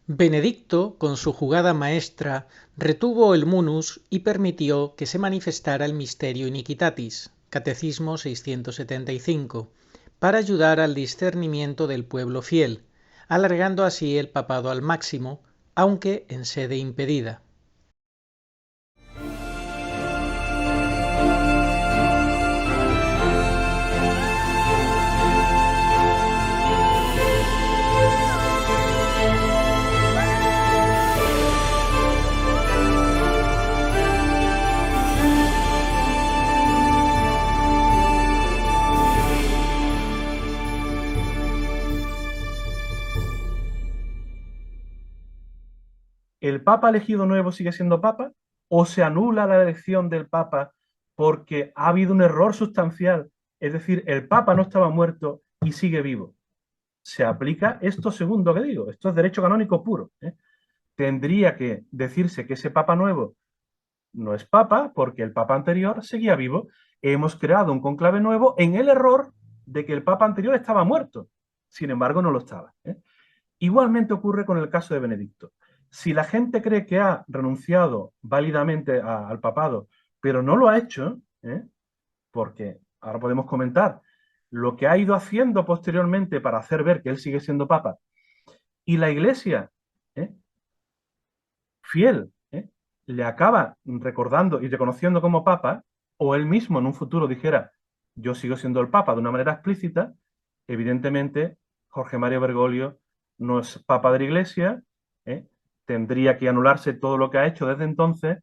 Benedicto, con su jugada maestra, retuvo el munus y permitió que se manifestara el Mysterio Iniquitatis, Catecismo 675, para ayudar al discernimiento del pueblo fiel, alargando así el papado al máximo, aunque en sede impedida. ¿El Papa elegido nuevo sigue siendo Papa? ¿O se anula la elección del Papa porque ha habido un error sustancial? Es decir, el Papa no estaba muerto y sigue vivo. Se aplica esto segundo que digo. Esto es derecho canónico puro. Tendría que decirse que ese Papa nuevo no es Papa porque el Papa anterior seguía vivo. Hemos creado un conclave nuevo en el error de que el Papa anterior estaba muerto. Sin embargo, no lo estaba. Igualmente ocurre con el caso de Benedicto. Si la gente cree que ha renunciado válidamente al papado, pero no lo ha hecho, porque ahora podemos comentar lo que ha ido haciendo posteriormente para hacer ver que él sigue siendo papa, y la Iglesia, ¿eh? fiel, le acaba recordando y reconociendo como papa, o él mismo en un futuro dijera, yo sigo siendo el papa de una manera explícita, evidentemente Jorge Mario Bergoglio no es papa de la Iglesia, ¿eh? Tendría que anularse todo lo que ha hecho desde entonces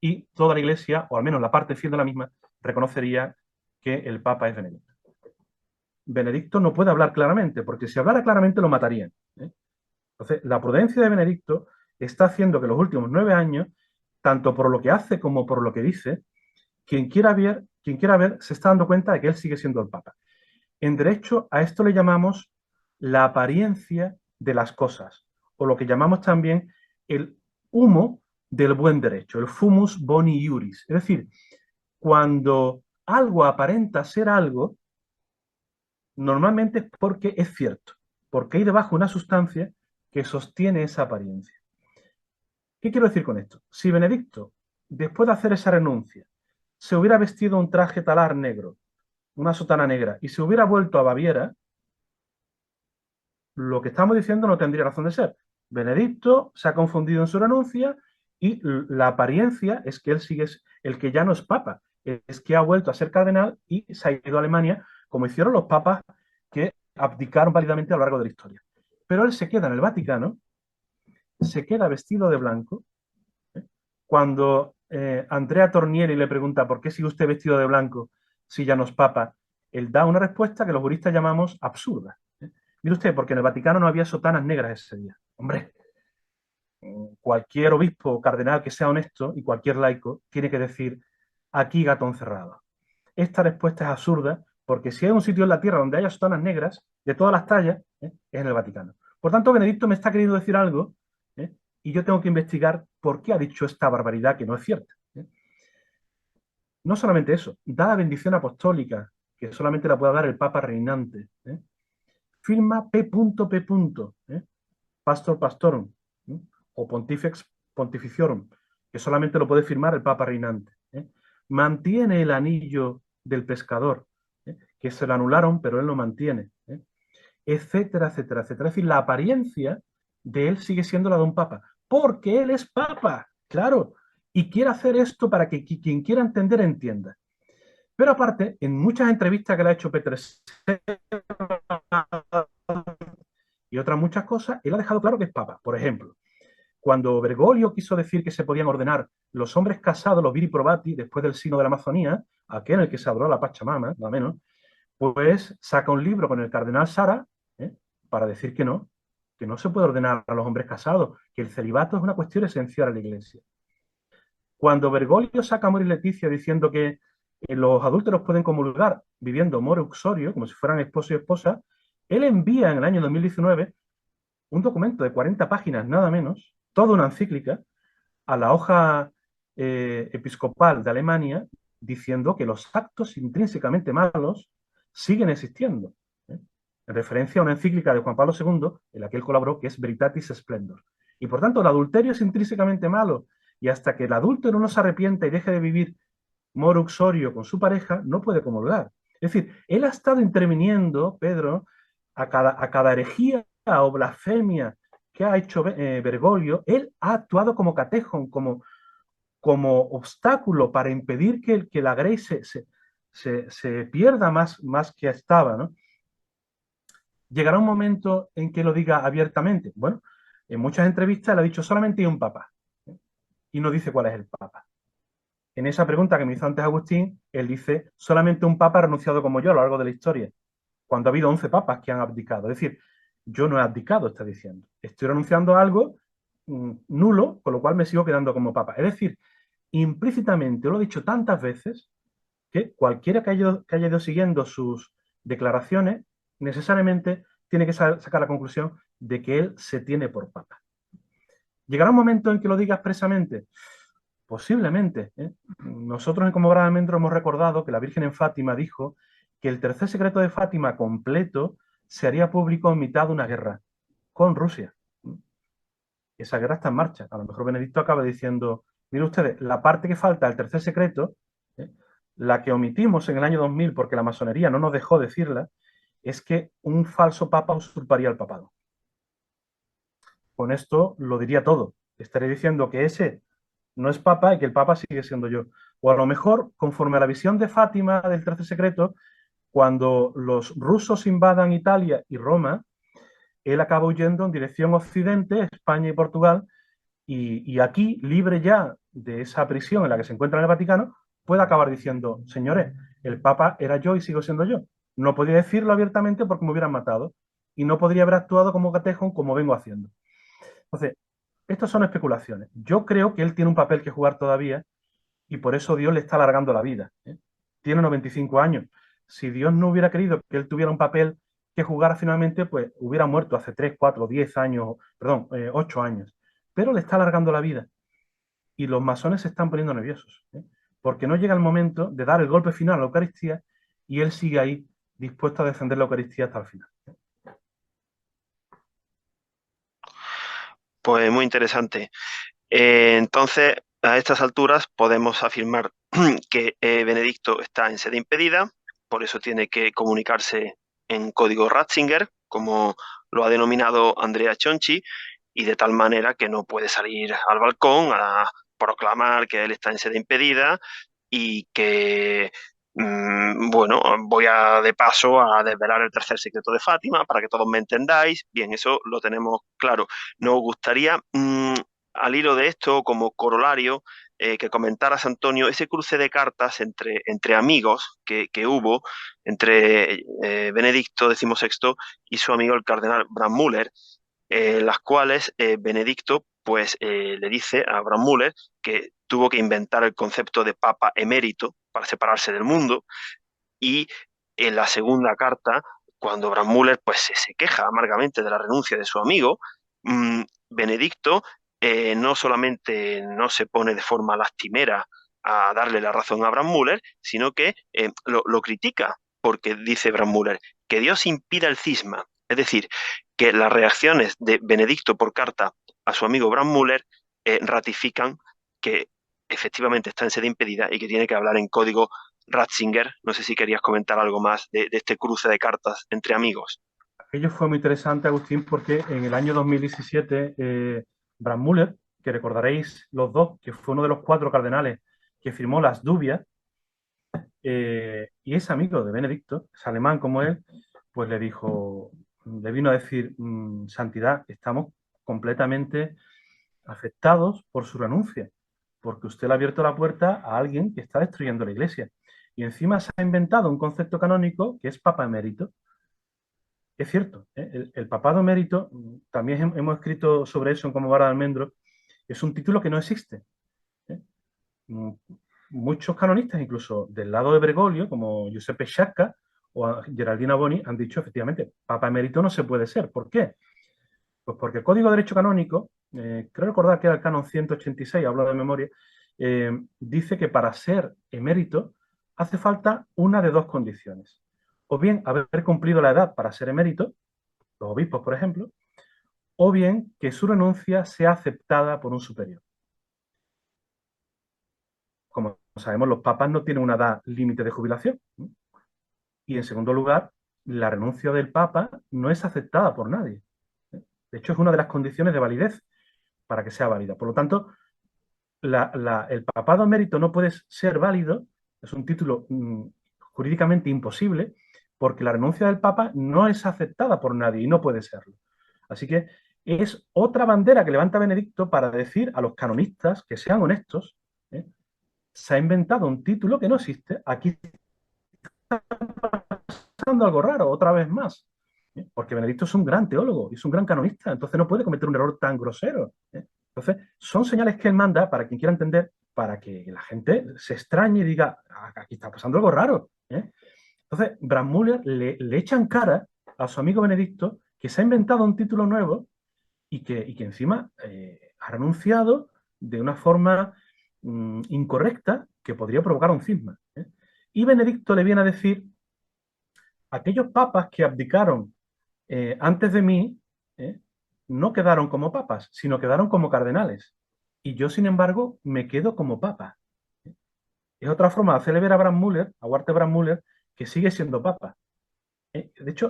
y toda la Iglesia, o al menos la parte fiel de la misma, reconocería que el papa es Benedicto. Benedicto no puede hablar claramente, porque si hablara claramente lo matarían. Entonces, la prudencia de Benedicto está haciendo que los últimos 9 años, tanto por lo que hace como por lo que dice, quien quiera ver se está dando cuenta de que él sigue siendo el Papa. En derecho, a esto le llamamos la apariencia de las cosas, o lo que llamamos también el humo del buen derecho, el fumus boni iuris. Es decir, cuando algo aparenta ser algo, normalmente es porque es cierto, porque hay debajo una sustancia que sostiene esa apariencia. ¿Qué quiero decir con esto? Si Benedicto, después de hacer esa renuncia, se hubiera vestido un traje talar negro, una sotana negra, y se hubiera vuelto a Baviera, lo que estamos diciendo no tendría razón de ser. Benedicto se ha confundido en su renuncia y la apariencia es que él sigue, el que ya no es papa, es que ha vuelto a ser cardenal y se ha ido a Alemania, como hicieron los papas que abdicaron válidamente a lo largo de la historia. Pero él se queda en el Vaticano, se queda vestido de blanco. Cuando Andrea Tornieri le pregunta ¿por qué sigue usted vestido de blanco si ya no es papa? Él da una respuesta que los juristas llamamos absurda. Mire usted, porque en el Vaticano no había sotanas negras ese día. Hombre, cualquier obispo o cardenal que sea honesto y cualquier laico tiene que decir aquí gato encerrado. Esta respuesta es absurda porque si hay un sitio en la tierra donde haya sotanas negras de todas las tallas, es en el Vaticano. Por tanto, Benedicto me está queriendo decir algo y yo tengo que investigar por qué ha dicho esta barbaridad que no es cierta. No solamente eso, da la bendición apostólica, que solamente la puede dar el Papa reinante. Firma P. P. Pastor Pastorum, o Pontifex Pontificiorum, que solamente lo puede firmar el Papa reinante. Mantiene el anillo del pescador, que se lo anularon, pero él lo mantiene, etcétera, etcétera, etcétera. Es decir, la apariencia de él sigue siendo la de un papa, porque él es papa, claro, y quiere hacer esto para que quien quiera entender entienda. Pero aparte, en muchas entrevistas que le ha hecho Peter y otras muchas cosas, él ha dejado claro que es papa. Por ejemplo, cuando Bergoglio quiso decir que se podían ordenar los hombres casados, los viri probati, después del signo de la Amazonía, aquel en el que se adoró a la Pachamama, nada menos, pues saca un libro con el cardenal Sara para decir que no se puede ordenar a los hombres casados, que el celibato es una cuestión esencial a la Iglesia. Cuando Bergoglio saca a Moris Leticia diciendo que los adúlteros pueden comulgar viviendo more uxorio, como si fueran esposo y esposa, él envía en el año 2019 un documento de 40 páginas, nada menos, toda una encíclica, a la hoja episcopal de Alemania, diciendo que los actos intrínsecamente malos siguen existiendo. en referencia a una encíclica de Juan Pablo II, en la que él colaboró, que es Veritatis Splendor. Y por tanto, el adulterio es intrínsecamente malo, y hasta que el adúltero no se arrepienta y deje de vivir moro uxorio con su pareja, no puede comulgar. Es decir, él ha estado interviniendo, Pedro, a cada herejía o blasfemia que ha hecho Bergoglio, él ha actuado como catejón, como obstáculo para impedir que la Grey se pierda más que estaba, ¿no? Llegará un momento en que lo diga abiertamente. Bueno, en muchas entrevistas le ha dicho solamente hay un papa, ¿eh? Y no dice cuál es el papa. En esa pregunta que me hizo antes Agustín, él dice solamente un papa ha renunciado como yo a lo largo de la historia, cuando ha habido 11 papas que han abdicado. Es decir, yo no he abdicado, está diciendo. Estoy renunciando a algo nulo, con lo cual me sigo quedando como papa. Es decir, implícitamente, lo he dicho tantas veces, que cualquiera que haya ido siguiendo sus declaraciones, necesariamente tiene que sacar la conclusión de que él se tiene por papa. ¿Llegará un momento en que lo diga expresamente? Posiblemente, ¿eh? Nosotros en Como Brava Almendro hemos recordado que la Virgen en Fátima dijo que el tercer secreto de Fátima completo se haría público en mitad de una guerra con Rusia. Esa guerra está en marcha. A lo mejor Benedicto acaba diciendo, miren ustedes, la parte que falta del tercer secreto, ¿eh? La que omitimos en el año 2000 porque la masonería no nos dejó decirla, es que un falso papa usurparía el papado. Con esto lo diría todo. Estaré diciendo que ese no es papa y que el papa sigue siendo yo. O a lo mejor, conforme a la visión de Fátima del tercer secreto, cuando los rusos invadan Italia y Roma, él acaba huyendo en dirección occidente, España y Portugal, y aquí, libre ya de esa prisión en la que se encuentra en el Vaticano, puede acabar diciendo, señores, el Papa era yo y sigo siendo yo. No podía decirlo abiertamente porque me hubieran matado y no podría haber actuado como catejón como vengo haciendo. Entonces, estas son especulaciones. Yo creo que él tiene un papel que jugar todavía y por eso Dios le está alargando la vida, ¿eh? Tiene 95 años. Si Dios no hubiera querido que él tuviera un papel que jugara finalmente, pues hubiera muerto hace 3, 4, 10 años, perdón, 8 años. Pero le está alargando la vida y los masones se están poniendo nerviosos, ¿eh? Porque no llega el momento de dar el golpe final a la Eucaristía y él sigue ahí dispuesto a defender la Eucaristía hasta el final. Pues muy interesante. Entonces, a estas alturas podemos afirmar que Benedicto está en sede impedida, por eso tiene que comunicarse en código Ratzinger, como lo ha denominado Andrea Chonchi, y de tal manera que no puede salir al balcón a proclamar que él está en sede impedida y que, bueno, voy de paso a desvelar el tercer secreto de Fátima para que todos me entendáis. Bien, eso lo tenemos claro. Nos gustaría, al hilo de esto, como corolario, que comentaras, Antonio, ese cruce de cartas entre amigos que hubo entre Benedicto XVI y su amigo el cardenal Brandmüller, las cuales Benedicto pues le dice a Brandmüller que tuvo que inventar el concepto de papa emérito para separarse del mundo, y en la segunda carta, cuando Brandmüller pues se queja amargamente de la renuncia de su amigo, Benedicto no solamente no se pone de forma lastimera a darle la razón a Brandmüller, sino que lo critica, porque dice Brandmüller que Dios impida el cisma, es decir, que las reacciones de Benedicto por carta a su amigo Brandmüller ratifican que efectivamente está en sede impedida y que tiene que hablar en código Ratzinger. No sé si querías comentar algo más de este cruce de cartas entre amigos. Aquello fue muy interesante, Agustín, porque en el año 2017, Brandmüller, que recordaréis los dos, que fue uno de los 4 cardenales que firmó las Dubias, y es amigo de Benedicto, es alemán como él, pues le dijo, le vino a decir, Santidad, estamos completamente afectados por su renuncia, porque usted le ha abierto la puerta a alguien que está destruyendo la iglesia. Y encima se ha inventado un concepto canónico que es papa emérito. Es cierto, ¿eh? El papado emérito, también hemos escrito sobre eso en Como Vara de Almendro, es un título que no existe, ¿eh? Muchos canonistas, incluso del lado de Bergoglio, como Giuseppe Sciacca o Geraldina Boni, han dicho efectivamente, papa emérito no se puede ser. ¿Por qué? Pues porque el Código de Derecho Canónico, creo recordar que era el canon 186, hablo de memoria, dice que para ser emérito hace falta una de dos condiciones. o bien haber cumplido la edad para ser emérito, los obispos, por ejemplo, o bien que su renuncia sea aceptada por un superior. Como sabemos, los papas no tienen una edad límite de jubilación. Y en segundo lugar, la renuncia del papa no es aceptada por nadie. De hecho, es una de las condiciones de validez para que sea válida. Por lo tanto, el papado emérito no puede ser válido, es un título jurídicamente imposible, porque la renuncia del papa no es aceptada por nadie y no puede serlo. Así que es otra bandera que levanta Benedicto para decir a los canonistas que sean honestos. Se ha inventado un título que no existe, aquí está pasando algo raro, otra vez más. Porque Benedicto es un gran teólogo y es un gran canonista, entonces no puede cometer un error tan grosero. Entonces, son señales que él manda para quien quiera entender, para que la gente se extrañe y diga, aquí está pasando algo raro. Entonces, Brandmüller le echa en cara a su amigo Benedicto que se ha inventado un título nuevo y que encima ha renunciado de una forma incorrecta que podría provocar un cisma. Y Benedicto le viene a decir, aquellos papas que abdicaron antes de mí, no quedaron como papas, sino quedaron como cardenales. Y yo, sin embargo, me quedo como papa. Es otra forma de hacerle ver a Brandmüller, a Walter Brandmüller, que sigue siendo papa. De hecho,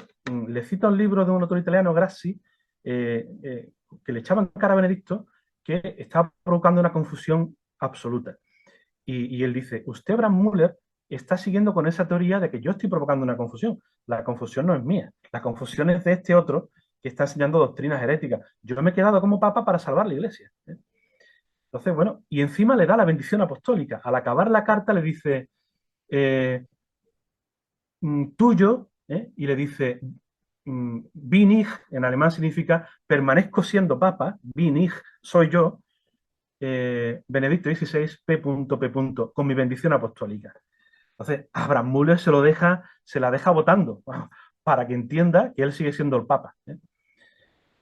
le cita un libro de un autor italiano, Grassi, que le echaba en cara a Benedicto, que estaba provocando una confusión absoluta. Y él dice, usted, Brandmüller, está siguiendo con esa teoría de que yo estoy provocando una confusión. La confusión no es mía, la confusión es de este otro que está enseñando doctrinas heréticas. Yo me he quedado como papa para salvar la iglesia. Entonces, bueno, y encima le da la bendición apostólica. Al acabar la carta le dice, tuyo, y le dice, bin ich, en alemán significa permanezco siendo papa, bin ich, soy yo, Benedicto XVI, P. con mi bendición apostólica. Entonces, a Brandmüller se la deja votando para que entienda que él sigue siendo el papa.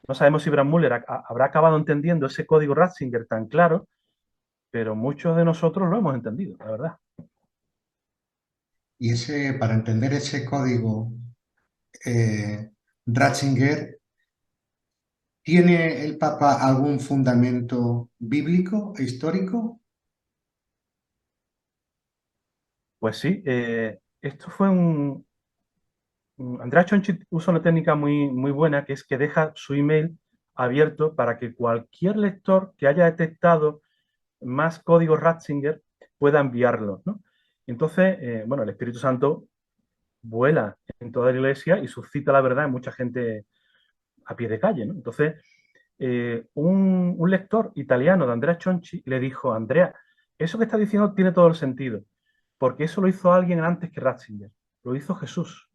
No sabemos si Brandmüller habrá acabado entendiendo ese código Ratzinger tan claro, pero muchos de nosotros lo hemos entendido, la verdad. Y para entender ese código Ratzinger, ¿tiene el Papa algún fundamento bíblico e histórico? Pues sí, esto fue Andrea Chonchi usa una técnica muy, muy buena, que es que deja su email abierto para que cualquier lector que haya detectado más códigos Ratzinger pueda enviarlo, ¿no? Entonces, bueno, el Espíritu Santo vuela en toda la iglesia y suscita la verdad en mucha gente a pie de calle, ¿no? Entonces, un lector italiano de Andrea Chonchi le dijo, Andrea, eso que estás diciendo tiene todo el sentido, porque eso lo hizo alguien antes que Ratzinger, lo hizo Jesús,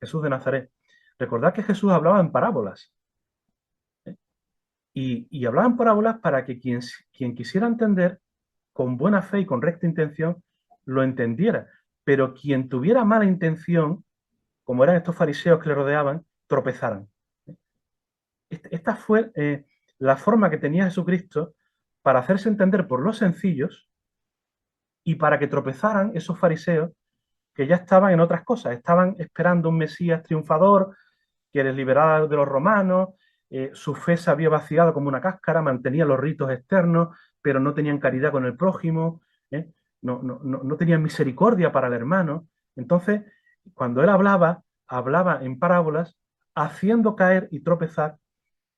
Jesús de Nazaret. Recordad que Jesús hablaba en parábolas, y hablaba en parábolas para que quien quisiera entender con buena fe y con recta intención lo entendiera, pero quien tuviera mala intención, como eran estos fariseos que le rodeaban, tropezaran. Esta fue la forma que tenía Jesucristo para hacerse entender por los sencillos y para que tropezaran esos fariseos que ya estaban en otras cosas, estaban esperando un Mesías triunfador que les liberara de los romanos, su fe se había vaciado como una cáscara, mantenía los ritos externos, pero no tenían caridad con el prójimo, no tenían misericordia para el hermano. Entonces, cuando él hablaba en parábolas, haciendo caer y tropezar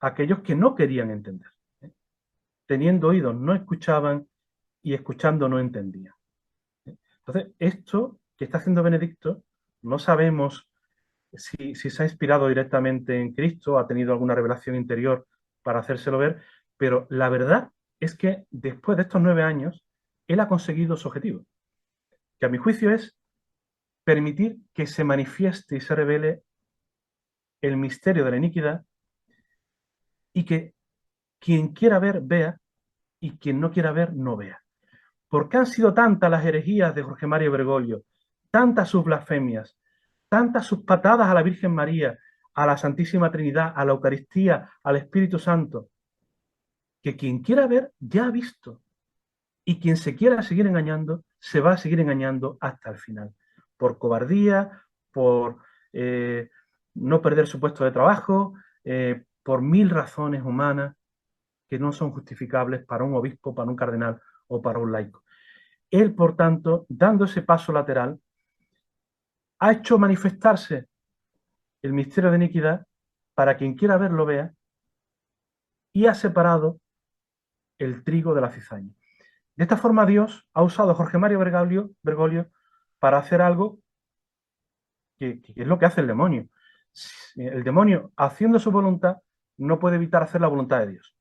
a aquellos que no querían entender. Teniendo oídos no escuchaban y escuchando no entendían. Entonces, esto que está haciendo Benedicto, no sabemos si se ha inspirado directamente en Cristo, ha tenido alguna revelación interior para hacérselo ver, pero la verdad es que después de estos 9 años, él ha conseguido su objetivo, que a mi juicio es permitir que se manifieste y se revele el misterio de la iniquidad y que quien quiera ver, vea, y quien no quiera ver, no vea. Porque han sido tantas las herejías de Jorge Mario Bergoglio, tantas sus blasfemias, tantas sus patadas a la Virgen María, a la Santísima Trinidad, a la Eucaristía, al Espíritu Santo, que quien quiera ver ya ha visto. Y quien se quiera seguir engañando, se va a seguir engañando hasta el final. Por cobardía, por no perder su puesto de trabajo, por 1000 razones humanas que no son justificables para un obispo, para un cardenal o para un laico. Él, por tanto, dando ese paso lateral, ha hecho manifestarse el misterio de iniquidad para quien quiera verlo vea, y ha separado el trigo de la cizaña. De esta forma Dios ha usado a Jorge Mario Bergoglio para hacer algo que es lo que hace el demonio. El demonio, haciendo su voluntad, no puede evitar hacer la voluntad de Dios.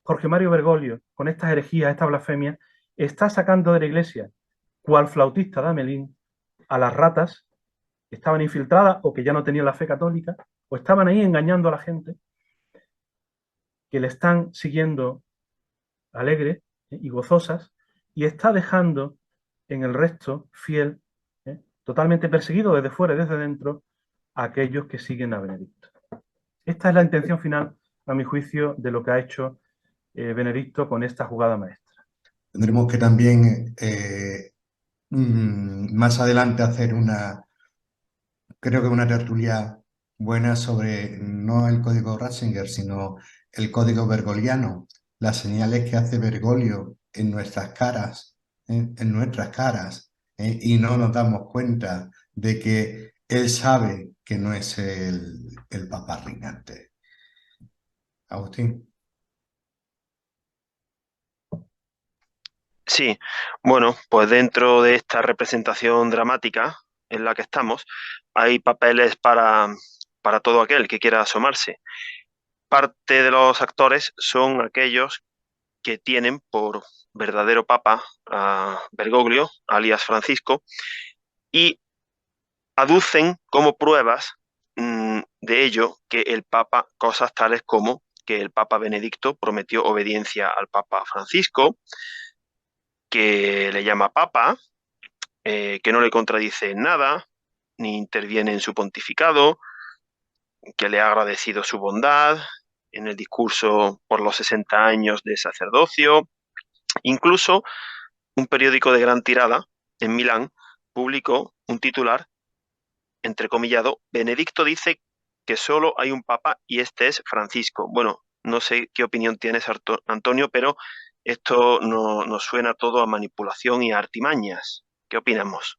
Jorge Mario Bergoglio, con estas herejías, esta blasfemia, está sacando de la iglesia, cual flautista de Amelín, a las ratas que estaban infiltradas o que ya no tenían la fe católica, o estaban ahí engañando a la gente, que le están siguiendo alegres y gozosas, y está dejando en el resto fiel, totalmente perseguido desde fuera y desde dentro, a aquellos que siguen a Benedicto. Esta es la intención final, a mi juicio, de lo que ha hecho Benedicto con esta jugada maestra. Tendremos que también más adelante hacer creo que una tertulia buena sobre no el código Ratzinger, sino el código bergoliano, las señales que hace Bergoglio en nuestras caras, y no nos damos cuenta de que él sabe que no es el Papa reinante. Agustín. Sí, bueno, pues dentro de esta representación dramática en la que estamos, hay papeles para todo aquel que quiera asomarse. Parte de los actores son aquellos que tienen por verdadero papa a Bergoglio, alias Francisco, y aducen como pruebas de ello que el papa, cosas tales como que el papa Benedicto prometió obediencia al papa Francisco, que le llama papa, que no le contradice en nada, ni interviene en su pontificado, que le ha agradecido su bondad en el discurso por los 60 años de sacerdocio. Incluso un periódico de gran tirada en Milán publicó un titular, entrecomillado: Benedicto dice que solo hay un papa y este es Francisco. Bueno, no sé qué opinión tienes, Antonio, pero esto nos suena todo a manipulación y a artimañas. ¿Qué opinamos?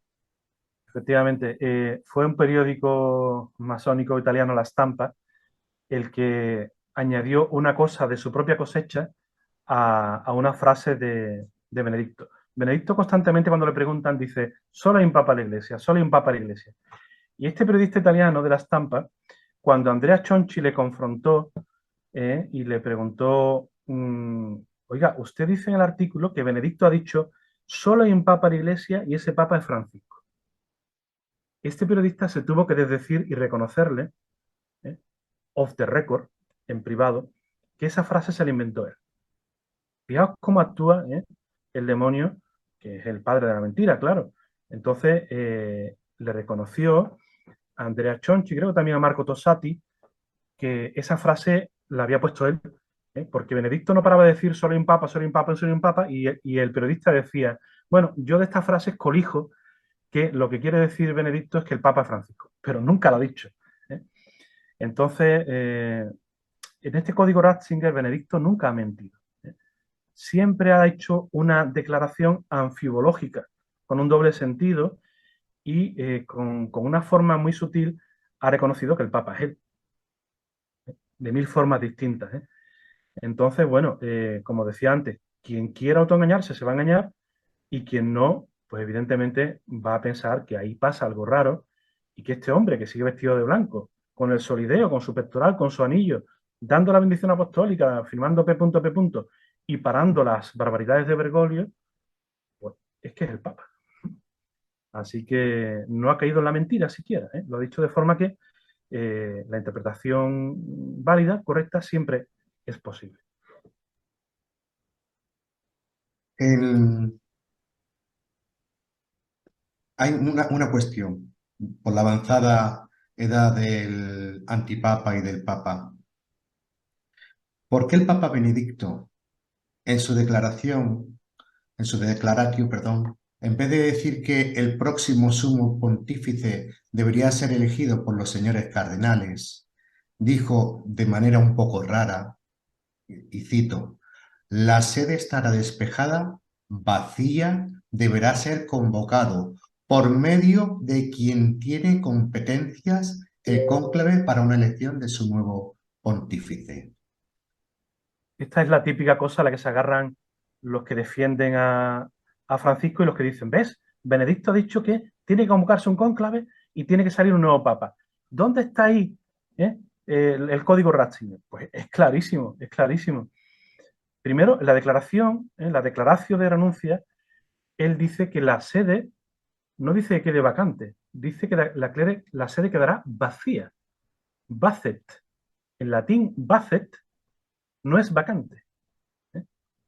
Efectivamente, fue un periódico masónico italiano, La Stampa, el que añadió una cosa de su propia cosecha a una frase de Benedicto. Benedicto constantemente, cuando le preguntan, dice: solo hay un papa a la iglesia, solo hay un papa a la iglesia. Y este periodista italiano de La Stampa, cuando Andrea Chonchi le confrontó y le preguntó, oiga, usted dice en el artículo que Benedicto ha dicho solo hay un papa a la iglesia y ese papa es Francisco. Este periodista se tuvo que desdecir y reconocerle, off the record, en privado, que esa frase se la inventó él. Fijaos cómo actúa el demonio, que es el padre de la mentira, claro. Entonces le reconoció a Andrea Chonchi, creo que también a Marco Tossati, que esa frase la había puesto él, porque Benedicto no paraba de decir solo hay un papa, solo hay un papa, solo hay un papa, y el periodista decía, bueno, yo de estas frases colijo que lo que quiere decir Benedicto es que el papa es Francisco, pero nunca lo ha dicho. Entonces, en este código Ratzinger, Benedicto nunca ha mentido. Siempre ha hecho una declaración anfibológica, con un doble sentido, y con una forma muy sutil ha reconocido que el Papa es él, de 1000 formas distintas. Entonces, bueno, como decía antes, quien quiera autoengañarse se va a engañar, y quien no, pues evidentemente va a pensar que ahí pasa algo raro, y que este hombre que sigue vestido de blanco, con el solideo, con su pectoral, con su anillo, dando la bendición apostólica, firmando P. P. y parando las barbaridades de Bergoglio, pues es que es el Papa. Así que no ha caído en la mentira siquiera, ¿eh? Lo ha dicho de forma que la interpretación válida, correcta, siempre es posible. Hay una cuestión. Por la avanzada edad del antipapa y del papa, ¿por qué el Papa Benedicto, en su declaratio, perdón, En vez de decir que el próximo sumo pontífice debería ser elegido por los señores cardenales, dijo de manera un poco rara, y cito, la sede estará despejada, vacía, deberá ser convocado por medio de quien tiene competencias el cónclave para una elección de su nuevo pontífice. Esta es la típica cosa a la que se agarran los que defienden a Francisco y los que dicen, ¿ves? Benedicto ha dicho que tiene que convocarse un cónclave y tiene que salir un nuevo papa. ¿Dónde está ahí el código Ratzinger? Pues es clarísimo, es clarísimo. Primero, en la declaración, la declaración de renuncia, él dice que la sede, no dice que quede vacante, dice que la sede quedará vacía. Vacet. En latín, vacet no es vacante.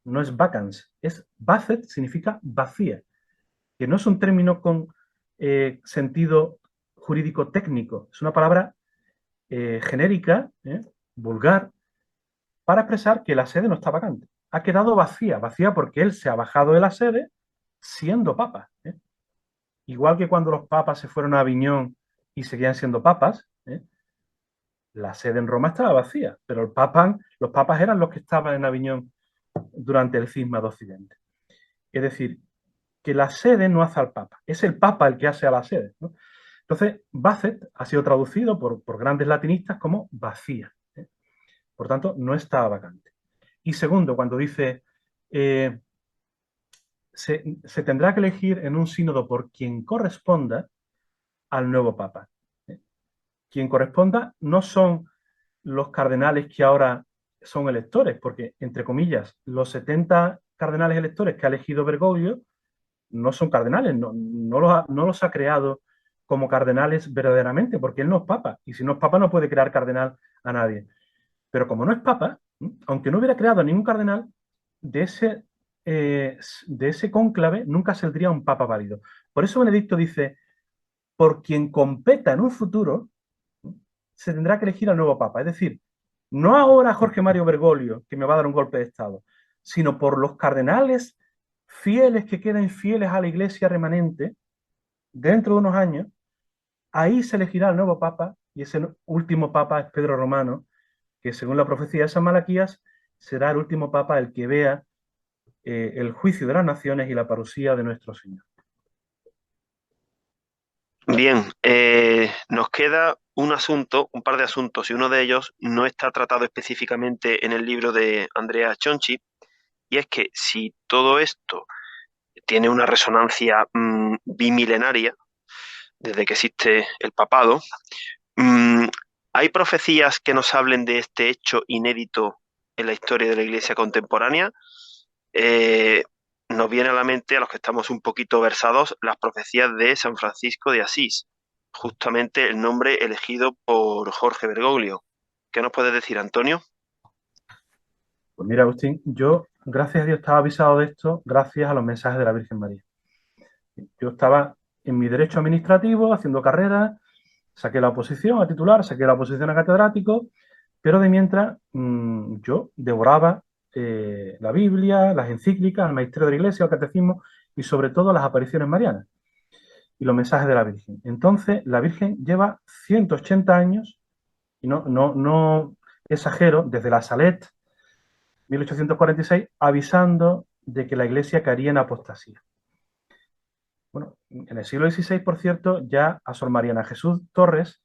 No es vacans, es vacet, significa vacía, que no es un término con sentido jurídico técnico, es una palabra genérica, vulgar, para expresar que la sede no está vacante. Ha quedado vacía, vacía porque él se ha bajado de la sede siendo papa. Igual que cuando los papas se fueron a Aviñón y seguían siendo papas, la sede en Roma estaba vacía, pero los papas eran los que estaban en Aviñón durante el cisma de Occidente. Es decir, que la sede no hace al papa, es el papa el que hace a la sede, ¿no? Entonces, vacet ha sido traducido por grandes latinistas como vacía. Por tanto, no está vacante. Y segundo, cuando dice se tendrá que elegir en un sínodo por quien corresponda al nuevo papa. Quien corresponda no son los cardenales que ahora son electores, porque, entre comillas, los 70 cardenales electores que ha elegido Bergoglio no son cardenales, no los ha creado como cardenales verdaderamente, porque él no es papa, y si no es papa no puede crear cardenal a nadie. Pero como no es papa, aunque no hubiera creado a ningún cardenal, de ese cónclave nunca saldría un papa válido. Por eso Benedicto dice, por quien competa en un futuro, se tendrá que elegir al nuevo papa. Es decir, no ahora Jorge Mario Bergoglio, que me va a dar un golpe de Estado, sino por los cardenales fieles que queden fieles a la iglesia remanente, dentro de unos años, ahí se elegirá el nuevo papa, y ese último papa es Pedro Romano, que según la profecía de San Malaquías, será el último papa el que vea el juicio de las naciones y la parusía de nuestro Señor. Bien, nos queda un par de asuntos, y uno de ellos no está tratado específicamente en el libro de Andrea Chonchi, y es que si todo esto tiene una resonancia bimilenaria, desde que existe el papado, ¿hay profecías que nos hablen de este hecho inédito en la historia de la Iglesia contemporánea? Nos viene a la mente, a los que estamos un poquito versados, las profecías de San Francisco de Asís, justamente el nombre elegido por Jorge Bergoglio. ¿Qué nos puedes decir, Antonio? Pues mira, Agustín, yo, gracias a Dios, estaba avisado de esto gracias a los mensajes de la Virgen María. Yo estaba en mi derecho administrativo, haciendo carrera, saqué la oposición a titular, saqué la oposición a catedrático, pero de mientras yo devoraba la Biblia, las encíclicas, el magisterio de la Iglesia, el catecismo y sobre todo las apariciones marianas y los mensajes de la Virgen. Entonces, la Virgen lleva 180 años, y no exagero, desde la Salet, 1846, avisando de que la Iglesia caería en apostasía. Bueno, en el siglo XVI, por cierto, ya a Sor Mariana Jesús Torres,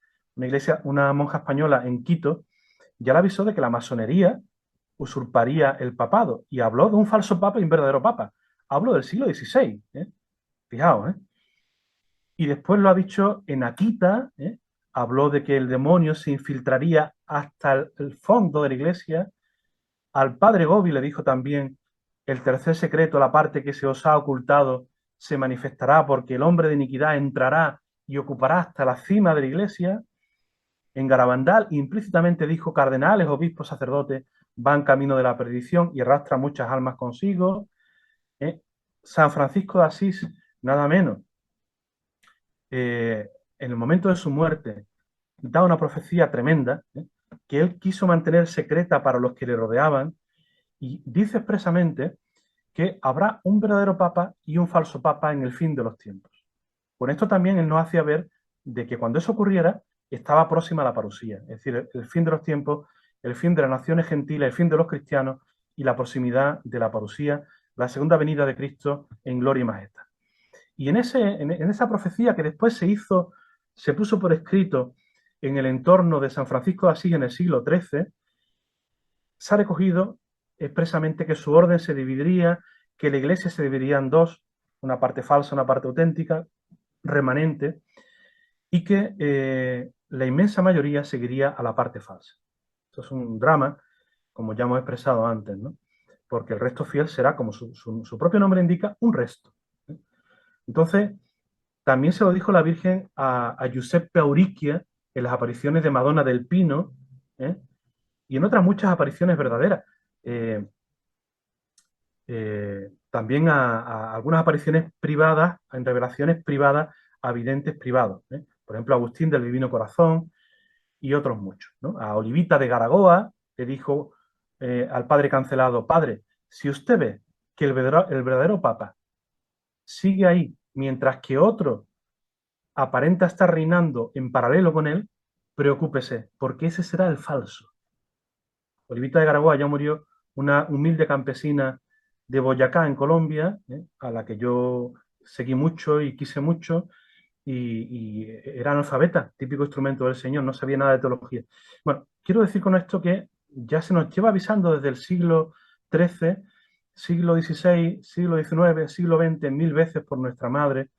una monja española en Quito, ya le avisó de que la masonería usurparía el papado y habló de un falso papa y un verdadero papa. Habló del siglo XVI, fijaos, Y después lo ha dicho en Akita, habló de que el demonio se infiltraría hasta el fondo de la iglesia. Al padre Gobi le dijo también, el tercer secreto, la parte que se os ha ocultado, se manifestará porque el hombre de iniquidad entrará y ocupará hasta la cima de la iglesia. En Garabandal implícitamente dijo, cardenales, obispos, sacerdotes van camino de la perdición y arrastra muchas almas consigo. San Francisco de Asís, nada menos. En el momento de su muerte, da una profecía tremenda, que él quiso mantener secreta para los que le rodeaban, y dice expresamente que habrá un verdadero papa y un falso papa en el fin de los tiempos. Con esto también él nos hacía ver de que cuando eso ocurriera estaba próxima la parusía, es decir, el fin de los tiempos, el fin de las naciones gentiles, el fin de los cristianos y la proximidad de la parusía, la segunda venida de Cristo en gloria y majestad. Y en esa profecía que después se puso por escrito en el entorno de San Francisco de Asís en el siglo XIII, se ha recogido expresamente que su orden se dividiría, que la iglesia se dividiría en dos, una parte falsa, una parte auténtica, remanente, y que la inmensa mayoría seguiría a la parte falsa. Esto es un drama, como ya hemos expresado antes, ¿no? Porque el resto fiel será, como su propio nombre indica, un resto. Entonces, también se lo dijo la Virgen a Giuseppe Auricchia en las apariciones de Madonna del Pino, ¿eh? Y en otras muchas apariciones verdaderas. También a algunas apariciones privadas, en revelaciones privadas a videntes privados. Por ejemplo, Agustín del Divino Corazón y otros muchos, ¿no? A Olivita de Garagoa le dijo al padre cancelado: padre, si usted ve que el verdadero papa sigue ahí mientras que otro aparenta estar reinando en paralelo con él, preocúpese, porque ese será el falso. Olivita de Garagoa ya murió, una humilde campesina de Boyacá, en Colombia, a la que yo seguí mucho y quise mucho, y era analfabeta, típico instrumento del Señor, no sabía nada de teología. Bueno, quiero decir con esto que ya se nos lleva avisando desde el siglo XIII, siglo XVI, siglo XIX, siglo XX, 1000 veces por nuestra madre,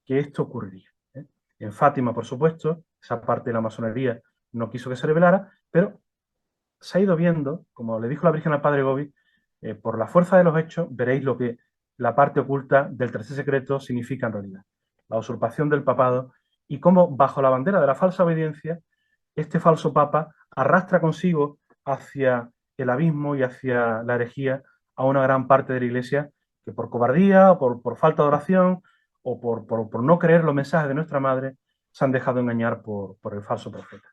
que esto ocurriría. En Fátima, por supuesto, esa parte de la masonería no quiso que se revelara, pero se ha ido viendo, como le dijo la Virgen al Padre Gobi, por la fuerza de los hechos veréis lo que la parte oculta del tercer secreto significa en realidad. La usurpación del papado y cómo bajo la bandera de la falsa obediencia, este falso papa arrastra consigo hacia el abismo y hacia la herejía a una gran parte de la Iglesia que por cobardía, por falta de oración o por no creer los mensajes de nuestra Madre se han dejado engañar por el falso profeta.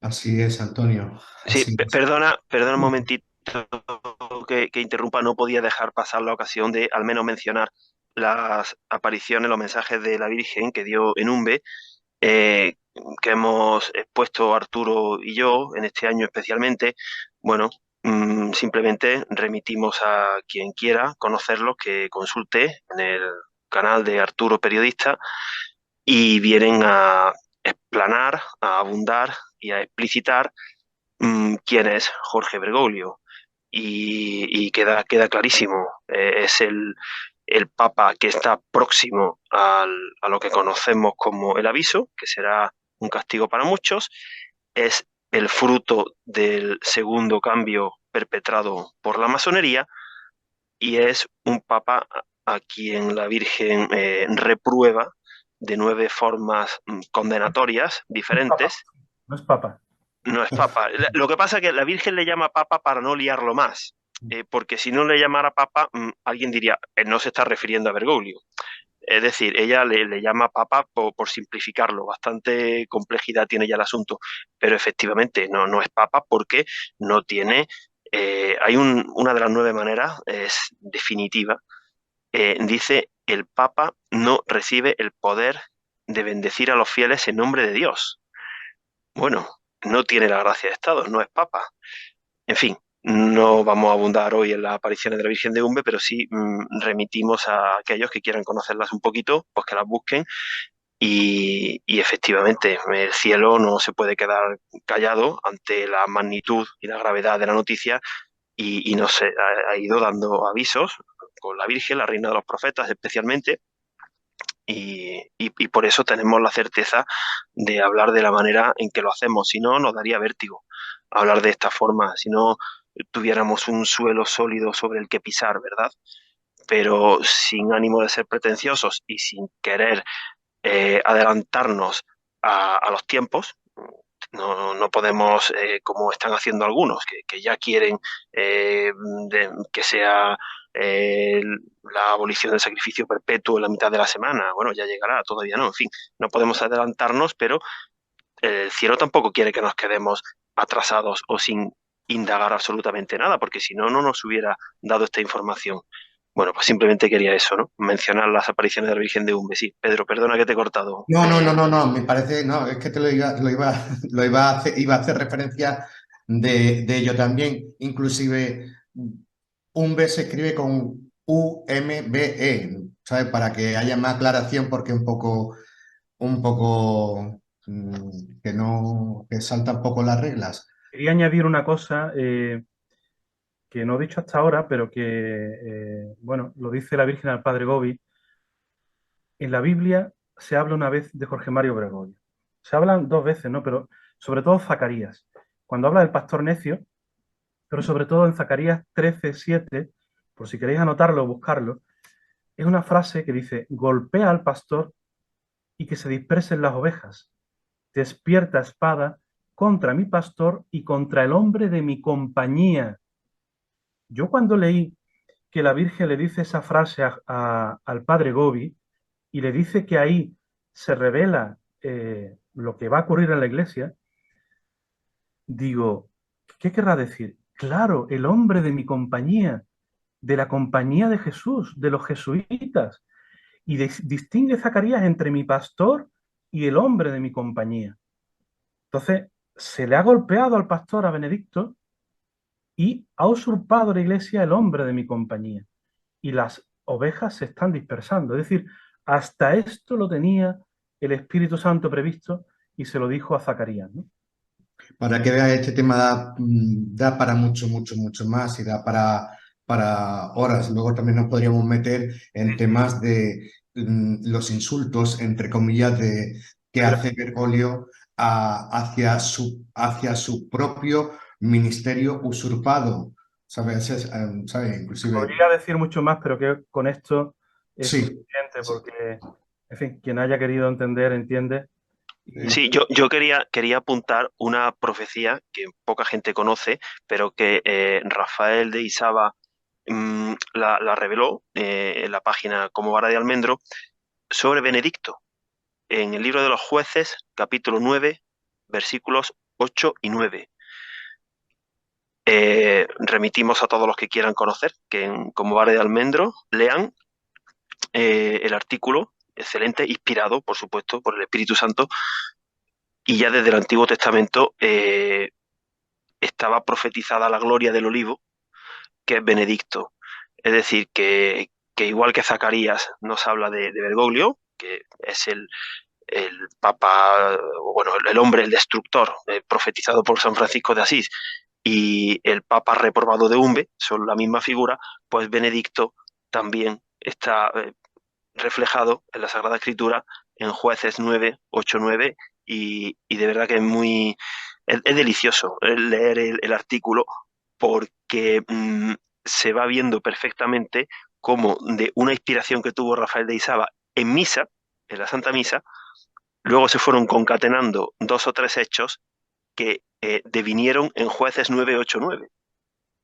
Así es, Antonio. Sí, Así es. perdona un momentito que interrumpa, no podía dejar pasar la ocasión de al menos mencionar las apariciones, los mensajes de la Virgen que dio en Umbe, que hemos expuesto Arturo y yo en este año especialmente. Bueno, simplemente remitimos a quien quiera conocerlos que consulte en el canal de Arturo Periodista y vienen a explanar, a abundar y a explicitar quién es Jorge Bergoglio. Y queda clarísimo, es el Papa que está próximo a lo que conocemos como el aviso, que será un castigo para muchos, es el fruto del segundo cambio perpetrado por la masonería y es un Papa a quien la Virgen reprueba de 9 formas condenatorias diferentes. No es papa. No es papa. Lo que pasa es que la Virgen le llama papa para no liarlo más, porque si no le llamara papa, alguien diría, no se está refiriendo a Bergoglio. Es decir, ella le llama papa por simplificarlo, bastante complejidad tiene ya el asunto, pero efectivamente no es papa porque no tiene, hay una de las 9 maneras, es definitiva, dice, el papa no recibe el poder de bendecir a los fieles en nombre de Dios. Bueno, no tiene la gracia de Estado, no es papa. En fin, no vamos a abundar hoy en las apariciones de la Virgen de Umbe, pero sí remitimos a aquellos que quieran conocerlas un poquito, pues que las busquen. Y efectivamente, el cielo no se puede quedar callado ante la magnitud y la gravedad de la noticia y nos ha ido dando avisos con la Virgen, la Reina de los Profetas especialmente, y por eso tenemos la certeza de hablar de la manera en que lo hacemos. Si no, nos daría vértigo hablar de esta forma, si no tuviéramos un suelo sólido sobre el que pisar, ¿verdad? Pero sin ánimo de ser pretenciosos y sin querer adelantarnos a los tiempos. No podemos, como están haciendo algunos, que ya quieren que sea la abolición del sacrificio perpetuo en la mitad de la semana. Bueno, ya llegará, todavía no. En fin, no podemos adelantarnos, pero el cielo tampoco quiere que nos quedemos atrasados o sin indagar absolutamente nada, porque si no, no nos hubiera dado esta información. Bueno, pues simplemente quería eso, ¿no? Mencionar las apariciones de la Virgen de Umbe. Sí, Pedro, perdona que te he cortado. No, me parece, no, es que iba a hacer referencia de ello también. Inclusive, Umbe se escribe con UMBE, ¿sabes? Para que haya más aclaración, porque un poco que no, que salta un poco las reglas. Quería añadir una cosa que no he dicho hasta ahora, pero que, bueno, lo dice la Virgen al Padre Gobi. En la Biblia se habla una vez de Jorge Mario Bergoglio. Se hablan dos veces, ¿no? Pero sobre todo Zacarías. Cuando habla del pastor necio, pero sobre todo en Zacarías 13:7, por si queréis anotarlo o buscarlo, es una frase que dice: golpea al pastor y que se dispersen las ovejas. Despierta espada contra mi pastor y contra el hombre de mi compañía. Yo cuando leí que la Virgen le dice esa frase al padre Gobi y le dice que ahí se revela lo que va a ocurrir en la iglesia, digo, ¿qué querrá decir? Claro, el hombre de mi compañía, de la compañía de Jesús, de los jesuitas, y distingue Zacarías entre mi pastor y el hombre de mi compañía. Entonces, se le ha golpeado al pastor, a Benedicto, y ha usurpado la iglesia el hombre de mi compañía. Y las ovejas se están dispersando. Es decir, hasta esto lo tenía el Espíritu Santo previsto y se lo dijo a Zacarías, ¿no? Para que veas, este tema da para mucho más y da para horas. Luego también nos podríamos meter en temas de los insultos, entre comillas, que hace Bergoglio hacia su propio ministerio usurpado. ¿Sabes? ¿Sabes? Inclusive, Podría decir mucho más, pero que con esto es sí. suficiente porque, en fin, quien haya querido entender, entiende. Y Sí, yo quería apuntar una profecía que poca gente conoce, pero que Rafael de Isaba la reveló en la página Como Vara de Almendro sobre Benedicto, en el libro de los jueces, capítulo 9, versículos 8 y 9. Remitimos a todos los que quieran conocer que en Como Vara de Almendro lean el artículo, excelente, inspirado, por supuesto, por el Espíritu Santo, y ya desde el Antiguo Testamento estaba profetizada la gloria del olivo, que es Benedicto. Es decir, que igual que Zacarías nos habla de Bergoglio, que es el papa, bueno, el hombre, el destructor, profetizado por San Francisco de Asís, y el papa reprobado de Umbe, son la misma figura, pues Benedicto también está reflejado en la Sagrada Escritura en Jueces 9, 8, 9, y de verdad que es delicioso leer el artículo porque se va viendo perfectamente cómo de una inspiración que tuvo Rafael de Isaba en misa, en la Santa Misa, luego se fueron concatenando dos o tres hechos que devinieron en Jueces 9, 8, 9.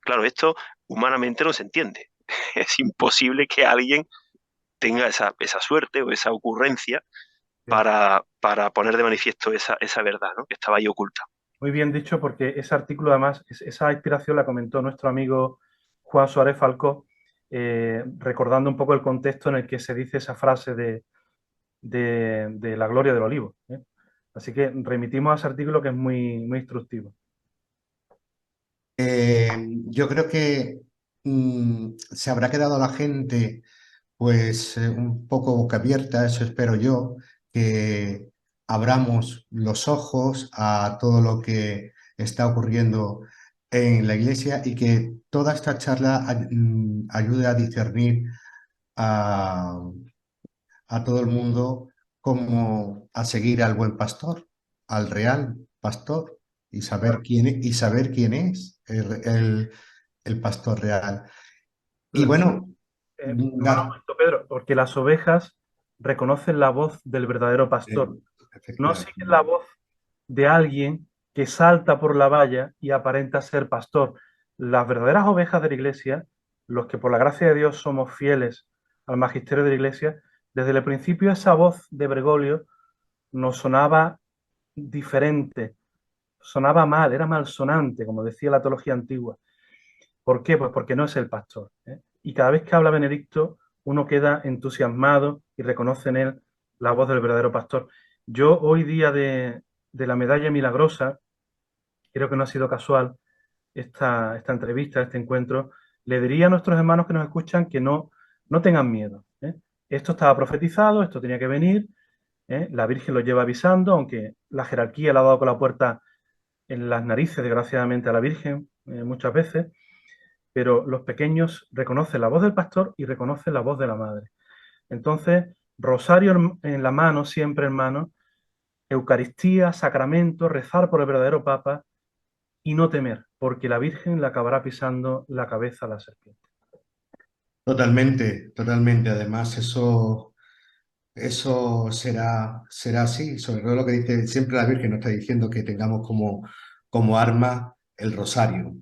Claro, esto humanamente no se entiende. Es imposible que alguien tenga esa suerte o esa ocurrencia para poner de manifiesto esa verdad, ¿no? Que estaba ahí oculta. muy bien dicho, porque ese artículo, además, esa inspiración la comentó nuestro amigo Juan Suárez Falcó, recordando un poco el contexto en el que se dice esa frase de la gloria del olivo, ¿eh? Así que remitimos a ese artículo que es muy instructivo. Yo creo que se habrá quedado la gente pues un poco boca abierta, eso espero yo, que abramos los ojos a todo lo que está ocurriendo en la iglesia y que toda esta charla ayude a discernir a, a todo el mundo como a seguir al buen pastor, al real pastor y saber quién es el pastor real. Y bueno, Perdona un momento, Pedro, porque las ovejas reconocen la voz del verdadero pastor. No efectivamente. siguen la voz de alguien que salta por la valla y aparenta ser pastor. Las verdaderas ovejas de la iglesia, los que por la gracia de Dios somos fieles al magisterio de la iglesia, desde el principio esa voz de Bergoglio nos sonaba diferente, sonaba mal, era malsonante, como decía la teología antigua. ¿Por qué? Pues porque no es el pastor, ¿eh? Y cada vez que habla Benedicto, uno queda entusiasmado y reconoce en él la voz del verdadero pastor. Yo hoy día de la medalla milagrosa, creo que no ha sido casual esta entrevista, este encuentro, le diría a nuestros hermanos que nos escuchan que no tengan miedo, ¿eh? Esto estaba profetizado, esto tenía que venir, ¿eh? La Virgen lo lleva avisando, aunque la jerarquía le ha dado con la puerta en las narices, desgraciadamente, a la Virgen muchas veces, pero los pequeños reconocen la voz del pastor y reconocen la voz de la madre. Entonces, rosario en la mano, siempre en mano, Eucaristía, sacramento, rezar por el verdadero Papa y no temer, porque la Virgen le acabará pisando la cabeza a la serpiente. Totalmente, totalmente. Además, eso será así. Sobre todo lo que dice siempre la Virgen, nos está diciendo que tengamos como arma el rosario.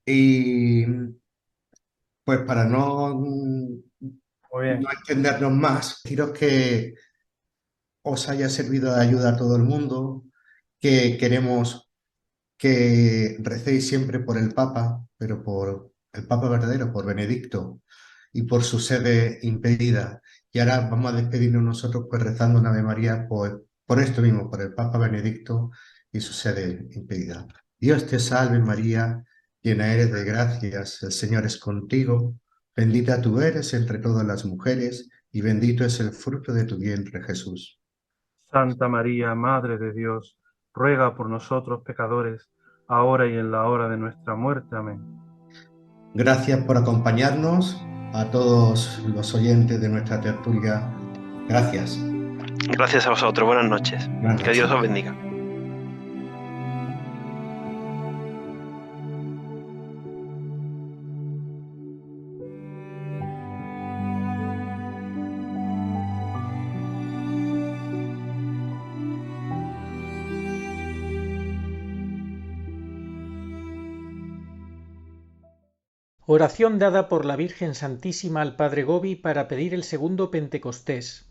Y pues para Muy bien. no extendernos más, deciros que os haya servido de ayuda a todo el mundo, que queremos que recéis siempre por el Papa, pero por el Papa verdadero, por Benedicto y por su sede impedida. Y ahora vamos a despedirnos nosotros pues rezando una Ave María por esto mismo, por el Papa Benedicto y su sede impedida. Dios te salve María, llena eres de gracias, el Señor es contigo, bendita tú eres entre todas las mujeres y bendito es el fruto de tu vientre Jesús. Santa María, Madre de Dios, ruega por nosotros pecadores, ahora y en la hora de nuestra muerte. Amén. Gracias por acompañarnos, a todos los oyentes de nuestra tertulia. Gracias. Gracias a vosotros. Buenas noches. Buenas Que Dios noches. os bendiga. Oración dada por la Virgen Santísima al Padre Gobi para pedir el segundo Pentecostés.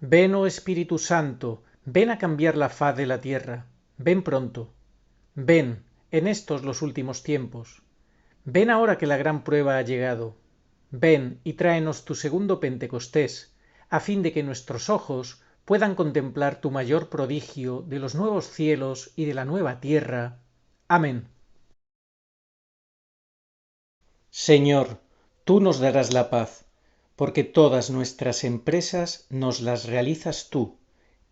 Ven, oh Espíritu Santo, ven a cambiar la faz de la tierra. Ven pronto. Ven, en estos los últimos tiempos. Ven ahora que la gran prueba ha llegado. Ven y tráenos tu segundo Pentecostés, a fin de que nuestros ojos puedan contemplar tu mayor prodigio de los nuevos cielos y de la nueva tierra. Amén. Señor, tú nos darás la paz, porque todas nuestras empresas nos las realizas tú.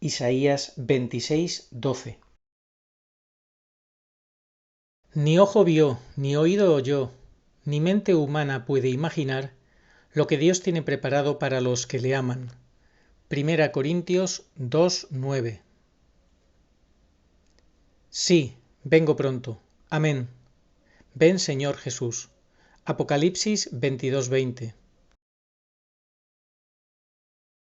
Isaías 26:12. Ni ojo vio, ni oído oyó, ni mente humana puede imaginar lo que Dios tiene preparado para los que le aman. 1 Corintios 2:9. Sí, vengo pronto. Amén. Ven, Señor Jesús. Apocalipsis 22:20.